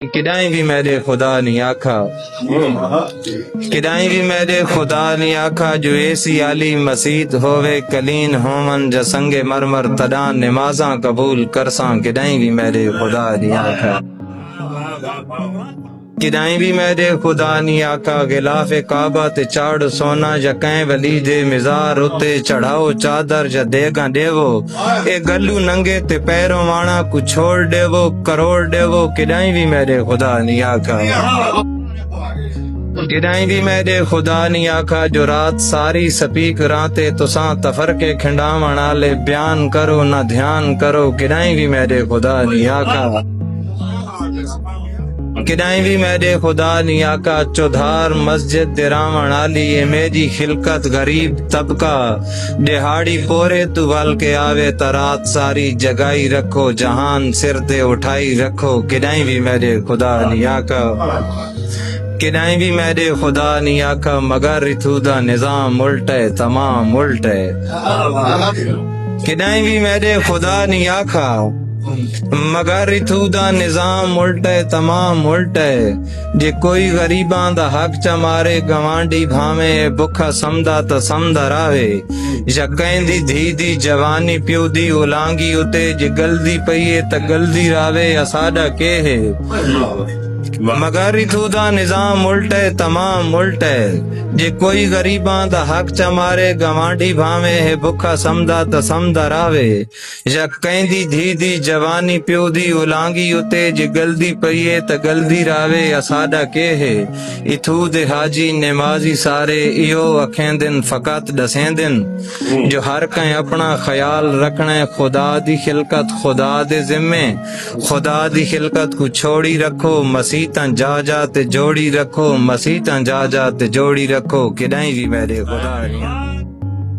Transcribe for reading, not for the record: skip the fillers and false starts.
किदाई भी मेरे खुदा ने आखा, किदाई भी मेरे खुदा ने आखा जो ऐसी आली मसीद होवे कलीन होमन जसंगे मरमर तदा नमाजा कबूल करसा। किदाई भी मेरे खुदा ने आखा, किदाई भी मेरे खुदा ने आखा गिलाफे काबा ते चाड़ सोना जकै वली दे मिजार उते चढ़ाओ चादर ज देगा देवो ए गलू नंगे ते पैरों वाणा को छोड़ देवो करोड़ देवो। किदाई भी मेरे खुदा ने आखा, किदाई भी मेरे खुदा ने आखा जो रात सारी सपीक राते तुसा तफर के खिंडावण आले बयान करो ना ध्यान करो। किदाई भी मेरे खुदा ने आखा, किदाई भी मेरे खुदा ने आका चौधार मस्जिद दिरावण आली ये मेरी खिलकत गरीब तबका दिहाड़ी पोरे तू वल के आवे तरात सारी जगाई रखो जहान सिर दे उठाई रखो। किदाई भी मेरे खुदा ने आका, किदाई भी मेरे खुदा ने आका मगर रिथुदा निजाम उल्टे तमाम उल्टे। किदाई भी मेरे खुदा ने आका मगर रिथुदा निजाम उल्टे तमाम उल्टे। जे कोई गरीबां दा हक च मारे गवांडी भावे भुखा समदा त समदा रावे यकैं दी धी दी जवानी प्यू दी उलांगी उते जे गलदी पईए त गलदी रावे असाडा के है मगर रिथुदा निजाम उल्टे तमाम उल्टे। जे कोई गरीबां दा हक च मारे गवांडी भावे है भुखा समदा त समदा रावे यकैं दी धी दी जवानी प्यू दी उलांगी उते जे गलदी पईए त गलदी रावे असाडा के है। इथू दे हाजी नमाजी सारे इहो अखेंदिन फकत दसेंदिन जो हर कहीं अपना ख्याल रखना खुदा दी खिलकत खुदा दे जिम्मे। खुदा दी खिलकत को छोड़ी रखो मसीह जा ते जोड़ी रखो मसीह जा ते जोड़ी रखो। किदाई भी मेरे खुदा ने